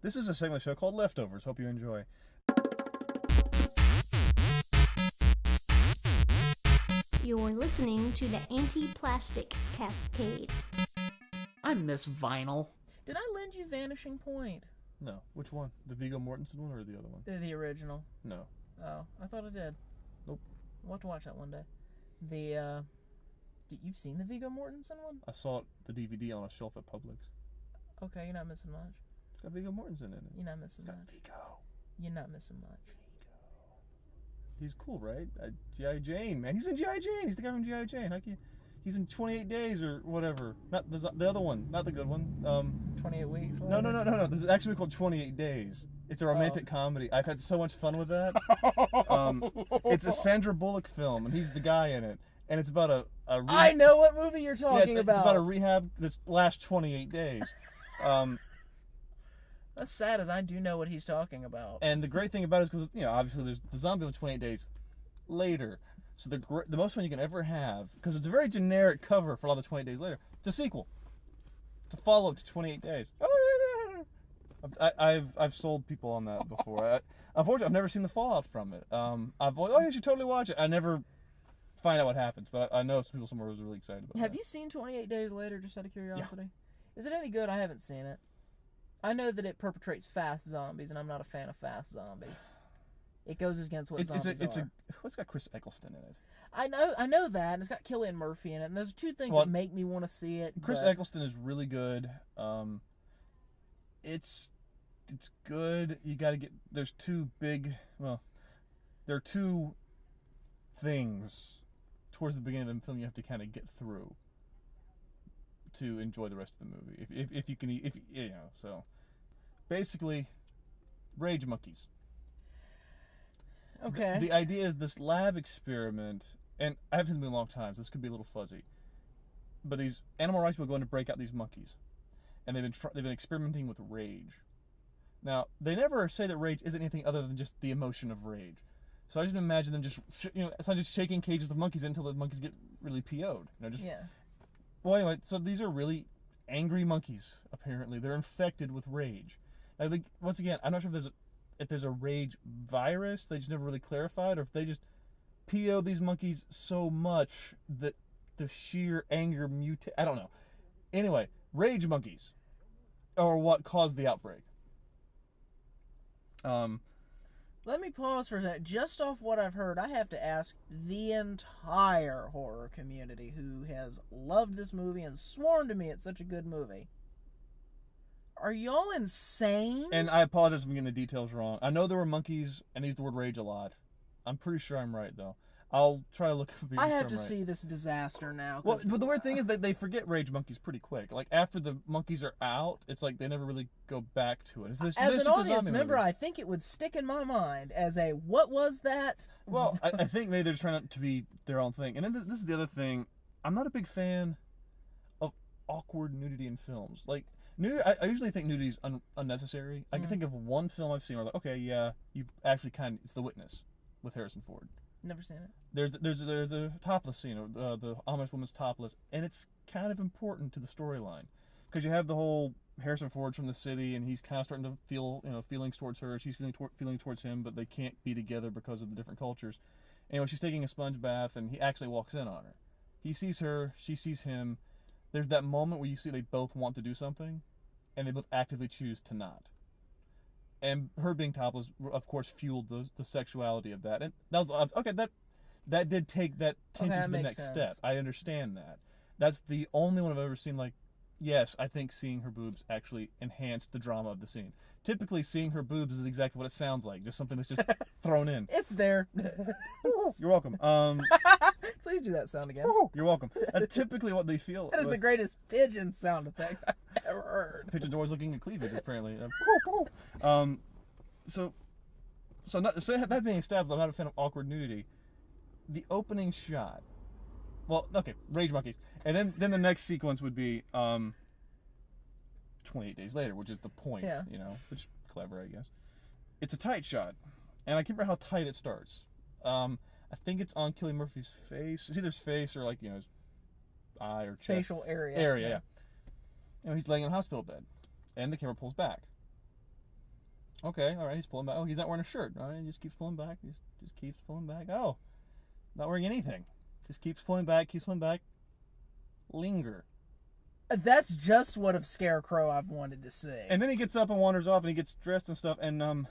This is a segment of the show called Leftovers. Hope you enjoy. You're listening to the Anti-Plastic Cascade. I miss vinyl. Did I lend you Vanishing Point? No. Which one? The Viggo Mortensen one or the other one? The original. No. Oh, I thought I did. Nope. We'll have to watch that one day. You've seen the Viggo Mortensen one? I saw the DVD on a shelf at Publix. Okay, you're not missing much. It's got Viggo Mortensen in it. You're not missing It's got much. Viggo. You're not missing much. He's cool, right? G.I. Jane, man. He's in G.I. Jane. He's the guy from G.I. Jane. He's in 28 Days or whatever. Not the other one. Not the good one. 28 weeks later? No. This is actually called 28 Days. It's a romantic comedy. I've had so much fun with that. It's a Sandra Bullock film, and he's the guy in it. And it's about I know what movie you're talking about. It's about a rehab that's last 28 days. That's sad, as I do know what he's talking about. And the great thing about it is because, obviously there's the zombie of 28 Days Later. So the most fun you can ever have, because it's a very generic cover for a lot of 28 Days Later. It's a sequel. It's a follow-up to 28 Days. I've sold people on that before. Unfortunately, I've never seen the fallout from it. You should totally watch it. I never find out what happens, but I know some people somewhere was really excited about it. Have you seen 28 Days Later, just out of curiosity? Yeah. Is it any good? I haven't seen it. I know that it perpetrates fast zombies, and I'm not a fan of fast zombies. It goes against what zombies are. It's got Chris Eccleston in it. I know that, and it's got Cillian Murphy in it, and those are two things that make me want to see it. Chris Eccleston is really good. It's good. You got to get. There's two big. Well, there are two things towards the beginning of the film you have to kind of get through to enjoy the rest of the movie. If you can, so basically, rage monkeys. Okay. The idea is this lab experiment, and I haven't seen the movie in a long time, so this could be a little fuzzy. But these animal rights people are going to break out these monkeys, and they've been experimenting with rage. Now, they never say that rage isn't anything other than just the emotion of rage. So I just imagine them it's not just shaking cages of monkeys until the monkeys get really PO'd. Yeah. Well, anyway, so these are really angry monkeys. Apparently, they're infected with rage. I think once again, I'm not sure if there's a rage virus. They just never really clarified, or if they just PO these monkeys so much that the sheer anger mutate. I don't know. Anyway, rage monkeys are what caused the outbreak. Let me pause for a second. Just off what I've heard, I have to ask the entire horror community who has loved this movie and sworn to me it's such a good movie. Are y'all insane? And I apologize if I'm getting the details wrong. I know there were monkeys, and they used the word rage a lot. I'm pretty sure I'm right, though. I'll try to look up. I have to see this disaster now. Well, but the weird thing is that they forget rage monkeys pretty quick. Like, after the monkeys are out, it's like they never really go back to it. As an audience member, I think it would stick in my mind as a, what was that? Well, I think maybe they're trying to be their own thing. And then this is the other thing. I'm not a big fan of awkward nudity in films. Like, I usually think nudity is unnecessary. I can think of one film I've seen where, like, okay, yeah, you actually it's The Witness with Harrison Ford. Never seen it. There's a topless scene, the Amish woman's topless, and it's kind of important to the storyline because you have the whole Harrison Ford's from the city, and he's kind of starting to feel feelings towards her. She's feeling towards him, but they can't be together because of the different cultures. Anyway, she's taking a sponge bath, and he actually walks in on her. He sees her, she sees him. There's that moment where you see they both want to do something, and they both actively choose to not. And her being topless, of course, fueled the sexuality of that. And that was okay. That did take that tension to the next step. I understand that. That's the only one I've ever seen. Like, yes, I think seeing her boobs actually enhanced the drama of the scene. Typically, seeing her boobs is exactly what it sounds like. Just something that's just thrown in. It's there. You're welcome. Please do that sound again. You're welcome. That's typically what they feel. That is the greatest pigeon sound effect I've ever heard. Pigeons always looking at cleavage, apparently. So that being established, I'm not a fan of awkward nudity. The opening shot. Well, okay, rage monkeys, and then the next sequence would be 28 Days Later, which is the point. Yeah. Which is clever, I guess. It's a tight shot, and I can't remember how tight it starts. I think it's on Cillian Murphy's face. It's either his face or his eye or chest. Facial area. Yeah. He's laying in a hospital bed, and the camera pulls back. Okay, all right, he's pulling back. Oh, he's not wearing a shirt. All right, he just keeps pulling back. He just keeps pulling back. Oh, not wearing anything. Just keeps pulling back, Linger. That's just what of Scarecrow I've wanted to see. And then he gets up and wanders off, and he gets dressed and stuff, and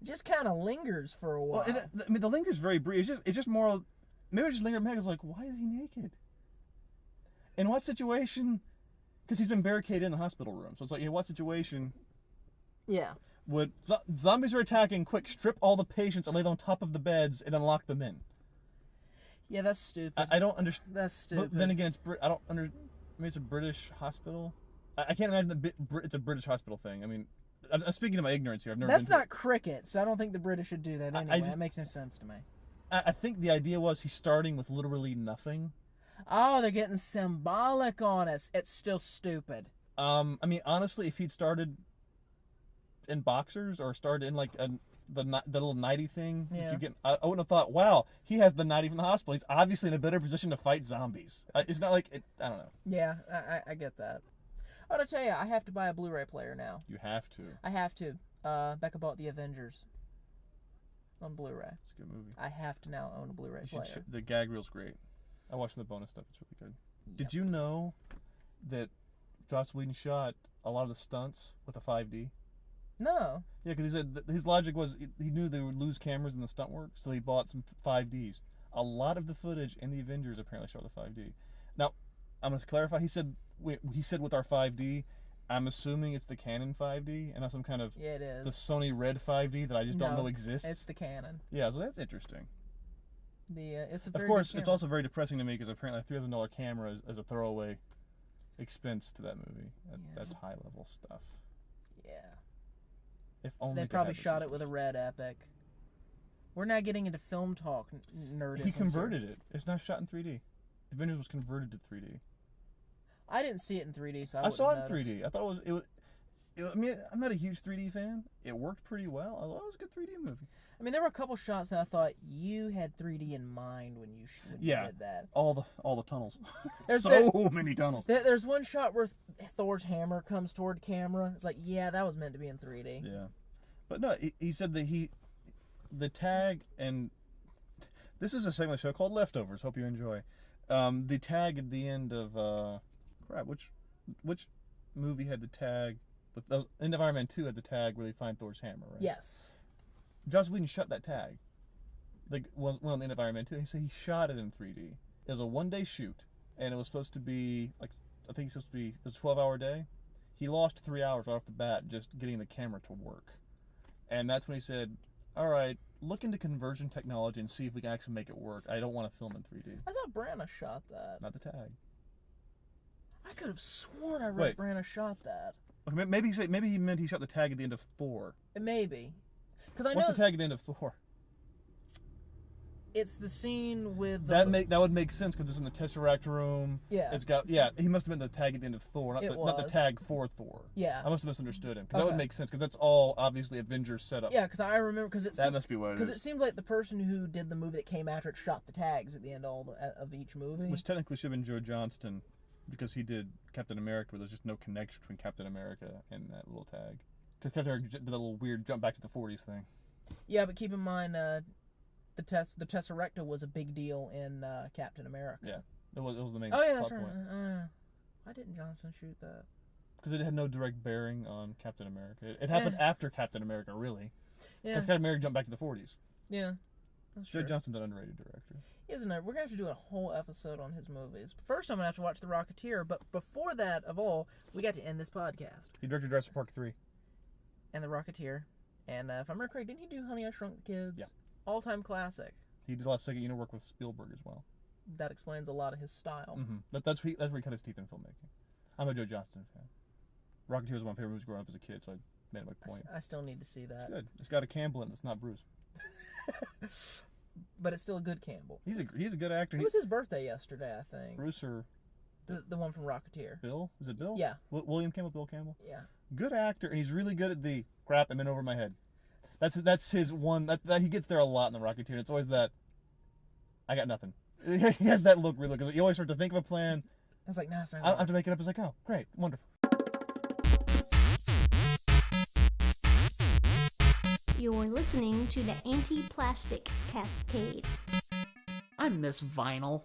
just kind of lingers for a while. well, I mean, the linger's very brief. It's just more. Maybe I just lingered back. It's like, why is he naked? In what situation? Because he's been barricaded in the hospital room. So it's like, in what situation? Yeah. Would zombies are attacking? Quick, strip all the patients and lay them on top of the beds and then lock them in. Yeah, that's stupid. I don't understand. That's stupid. But then again, I don't under. Maybe it's a British hospital. I can't imagine that it's a British hospital thing. I mean, I'm speaking to my ignorance here. I've never. That's not cricket, so I don't think the British should do that anyway. That makes no sense to me. I think the idea was he's starting with literally nothing. Oh, they're getting symbolic on us. It's still stupid. I mean, honestly, if he'd started in boxers or started in like the little nighty thing, Yeah. that you get, I wouldn't have thought, wow, he has the nighty from the hospital. He's obviously in a better position to fight zombies. It's not like I don't know. Yeah, I get that. I gotta tell you, I have to buy a Blu-ray player now. You have to. I have to. Becca bought The Avengers on Blu-ray. It's a good movie. I have to now own a Blu-ray player. The gag reel's great. I watched the bonus stuff. It's really good. Yep. Did you know that Joss Whedon shot a lot of the stunts with a 5D? No. Yeah, because he said his logic was he knew they would lose cameras in the stunt work, so he bought some 5Ds. A lot of the footage in the Avengers apparently shot with a 5D. Now, I'm going to clarify. He said with our 5D, I'm assuming it's the Canon 5D and not some kind of Yeah, it is. the Sony Red 5D that I just don't know exists. It's the Canon. Yeah, so that's interesting. It's a Of very course, good it's camera. also very depressing to me because apparently a $3,000 camera is a throwaway expense to that movie. That's high level stuff. Yeah. If only They probably shot it with a Red Epic. We're not getting into film talk, nerdism. He converted it. It's not shot in 3D. The Avengers was converted to 3D. I didn't see it in 3D, so I saw it in 3D. I thought it was. I mean, I'm not a huge 3D fan. It worked pretty well. I thought it was a good 3D movie. I mean, there were a couple shots that I thought you had 3D in mind when you did that. All the tunnels. There's Many tunnels. There's one shot where Thor's hammer comes toward camera. It's like, yeah, that was meant to be in 3D. Yeah, but no, he said that the tag, and this is a segment of the show called Leftovers. Hope you enjoy. The tag at the end of which movie had the tag with end of Iron Man 2 had the tag where they find Thor's hammer, right? Yes. Joss Whedon shut that tag. Like was one on the end of Iron Man 2. He said he shot it in 3D. It was a 1-day shoot, and it was supposed to be like it was a 12-hour day. He lost 3 hours right off the bat just getting the camera to work, and that's when he said, "All right, look into conversion technology and see if we can actually make it work. I don't want to film in 3D." I thought Branagh shot that. Not the tag. I could have sworn I read Branagh shot that. Okay, maybe he meant he shot the tag at the end of Thor. Maybe. Because What's the tag at the end of Thor? It's the scene with that would make sense because it's in the Tesseract room. Yeah. It's got he must have meant the tag at the end of Thor, not the tag for Thor. Yeah. I must have misunderstood him because that would make sense because that's all obviously Avengers setup. Yeah, because I remember that must be what it is. Because it seemed like the person who did the movie that came after it shot the tags at the end of each movie. Which technically should have been Joe Johnston because he did Captain America, but there's just no connection between Captain America and that little tag. Because Captain America did a little weird jump back to the 40s thing. Yeah, but keep in mind, the Tesseract was a big deal in Captain America. Yeah, it was the main. Oh yeah, that's plot right. point. Why didn't Johnson shoot that? Because it had no direct bearing on Captain America. It happened after Captain America, really. Yeah. Because Captain America jumped back to the 40s. Yeah, that's Joe true. Johnston's an underrated director. Isn't it? We're gonna have to do a whole episode on his movies. First, I'm gonna have to watch The Rocketeer. But before that, of all, we got to end this podcast. He directed Jurassic Park 3. And The Rocketeer. And if I remember correct, didn't he do Honey, I Shrunk the Kids? Yeah. All-time classic. He did a lot of second unit work with Spielberg as well. That explains a lot of his style. Mm-hmm. That's where he cut his teeth in filmmaking. I'm a Joe Johnston fan. Rocketeer was one of my favorite movies growing up as a kid, so I made it my point. I still need to see that. It's good. It's got a Campbell in it. It's not Bruce. But it's still a good Campbell. He's a good actor. It was his birthday yesterday, I think. Bruce or the one from Rocketeer. Bill? Is it Bill? Yeah. William Campbell, Bill Campbell? Yeah. Good actor, and he's really good at the crap I'm in over my head. That's his one. That he gets there a lot in the Rocketeer. And it's always that I got nothing. He has that look really because you always start to think of a plan. I was like, nah, it's not. I have to make it up. It's like, oh, great, wonderful. You're listening to the Anti-Plastic Cascade. I miss vinyl.